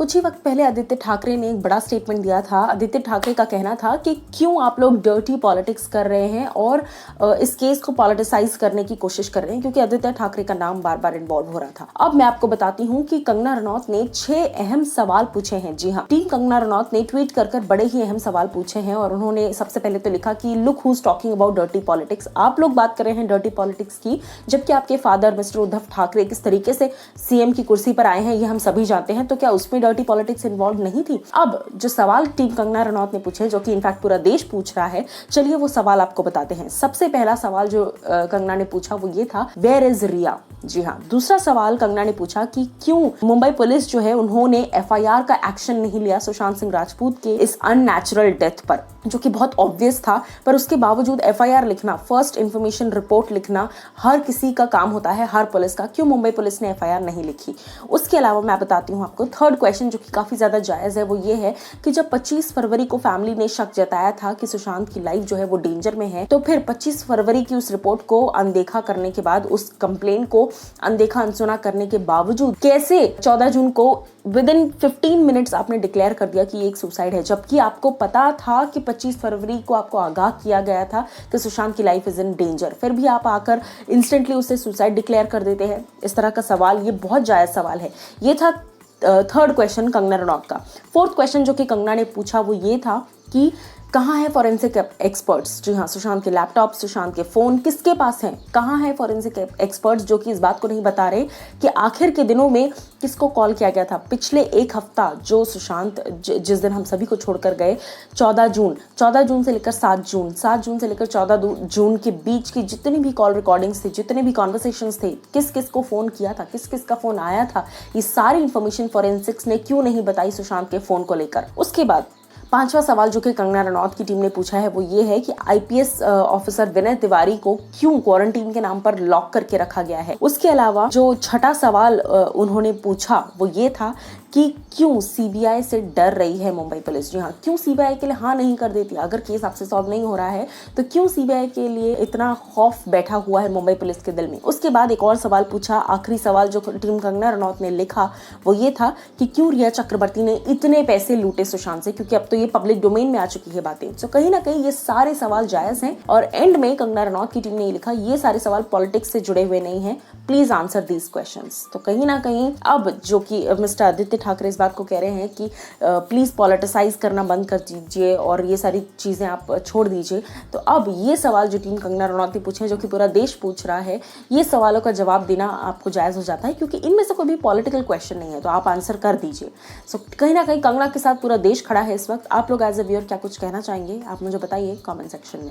कुछ ही वक्त पहले आदित्य ठाकरे ने एक बड़ा स्टेटमेंट दिया था। आदित्य ठाकरे का कहना था कि क्यों आप लोग डर्टी पॉलिटिक्स कर रहे हैं और इस केस को पॉलिटिसाइज करने की कोशिश कर रहे हैं, क्योंकि आदित्य ठाकरे का नाम बार बार इन्वॉल्व हो रहा था। अब मैं आपको बताती हूँ कि कंगना रनौत ने 6 अहम सवाल पूछे हैं। जी हाँ, टीम कंगना रनौत ने ट्वीट कर बड़े ही अहम सवाल पूछे हैं और उन्होंने सबसे पहले तो लिखा कि look who is talking about dirty politics. आप लोग बात कर रहे हैं डर्टी पॉलिटिक्स की, जबकि आपके फादर मिस्टर उद्धव ठाकरे किस तरीके से सीएम की कुर्सी पर आए हैं ये हम सभी जानते हैं। तो क्या उसमें डर्टी पॉलिटिक्स इन्वॉल्व नहीं थी? अब जो सवाल टीम कंगना रनौत ने पूछे, जो कि इनफैक्ट पूरा देश पूछ रहा है, चलिए वो सवाल आपको बताते हैं। सबसे पहला सवाल जो कंगना ने पूछा वो ये था, वेयर इज रिया? जी हाँ। दूसरा सवाल कंगना ने पूछा कि क्यों मुंबई पुलिस जो है उन्होंने एफआईआर का एक्शन नहीं लिया सुशांत सिंह राजपूत के इस अननेचुरल डेथ पर, जो कि बहुत ऑब्वियस था, पर उसके बावजूद एफआईआर लिखना, फर्स्ट इंफॉर्मेशन रिपोर्ट लिखना हर किसी का काम होता है, हर पुलिस का। क्यों मुंबई पुलिस ने एफआईआर नहीं लिखी? उसके अलावा मैं बताती हूँ आपको थर्ड क्वेश्चन, जो कि काफी ज्यादा जायज है, वो ये है कि जब 25 फरवरी को फैमिली ने शक जताया था कि सुशांत की लाइफ जो है वो डेंजर में है, तो फिर 25 फरवरी की उस रिपोर्ट को अनदेखा करने के बाद, उस कंप्लेन को अनदेखा अनसुना करने के बावजूद कैसे 14 जून को विद इन 15 मिनट्स आपने डिक्लेयर कर दिया कि ये एक सुसाइड है, जबकि आपको पता था कि 25 फरवरी को आपको आगाह किया गया था कि सुशांत की लाइफ इज इन डेंजर, फिर भी आप आकर इंस्टेंटली उसे सुसाइड डिक्लेयर कर देते हैं? इस तरह का सवाल, ये बहुत जायज सवाल है। ये था थर्ड क्वेश्चन कंगना रनौत का। फोर्थ क्वेश्चन जो कि कंगना ने पूछा वो ये था कि कहाँ है फॉरेंसिक एक्सपर्ट्स? जी हाँ, सुशांत के लैपटॉप, सुशांत के फोन किसके पास हैं? कहाँ है फॉरेंसिक एक्सपर्ट्स जो कि इस बात को नहीं बता रहे कि आखिर के दिनों में किसको कॉल किया गया था? पिछले एक हफ्ता जो सुशांत जिस दिन हम सभी को छोड़कर गए, 14 जून से लेकर 7 जून से लेकर 14 जून के बीच की जितनी भी कॉल रिकॉर्डिंग्स थे, जितने भी कॉन्वर्सेशंस थे, किस किस को फोन किया था, किस किस का फोन आया था, ये सारी इंफॉर्मेशन फॉरेंसिक्स ने क्यों नहीं बताई सुशांत के फोन को लेकर? उसके बाद पांचवा सवाल जो कि कंगना रनौत की टीम ने पूछा है वो ये है कि आईपीएस ऑफिसर विनय तिवारी को क्यों क्वारंटीन के नाम पर लॉक करके रखा गया है। उसके अलावा जो छठा सवाल उन्होंने पूछा वो ये था कि क्यों सीबीआई से डर रही है मुंबई पुलिस? जी हाँ, क्यों सीबीआई के लिए हाँ नहीं कर देती? अगर केस आपसे सॉल्व नहीं हो रहा है तो क्यों सीबीआई के लिए इतना खौफ बैठा हुआ है मुंबई पुलिस के दिल में? उसके बाद एक और सवाल पूछा, आखिरी सवाल जो टीम कंगना रनौत ने लिखा वो ये था कि क्यों रिया चक्रवर्ती ने इतने पैसे लूटे सुशांत से, क्योंकि अब तो ये पब्लिक डोमेन में आ चुकी है बातें। तो कहीं ना कहीं ये सारे सवाल जायज हैं और एंड में कंगना रनौत की टीम ने लिखा ये सारे सवाल पॉलिटिक्स से जुड़े हुए नहीं हैं, प्लीज आंसर दीज क्वेश्चंस। तो कहीं ना कहीं अब जो कि मिस्टर आदित्य ठाकरे इस बात को कह रहे हैं कि प्लीज पॉलिटिसाइज करना बंद कर दीजिए और ये सारी चीजें आप छोड़ दीजिए। तो अब ये सवाल जो टीम कंगना रनौत ने पूछे, जो कि पूरा देश पूछ रहा है, ये सवालों का जवाब देना आपको जायज हो जाता है, क्योंकि इनमें से कोई भी पॉलिटिकल क्वेश्चन नहीं है, तो आप आंसर कर दीजिए। सो कहीं ना कहीं कंगना के साथ पूरा देश खड़ा है इस वक्त। आप लोग एज अ व्यूअर क्या कुछ कहना चाहेंगे? आप मुझे बताइए कमेंट सेक्शन में।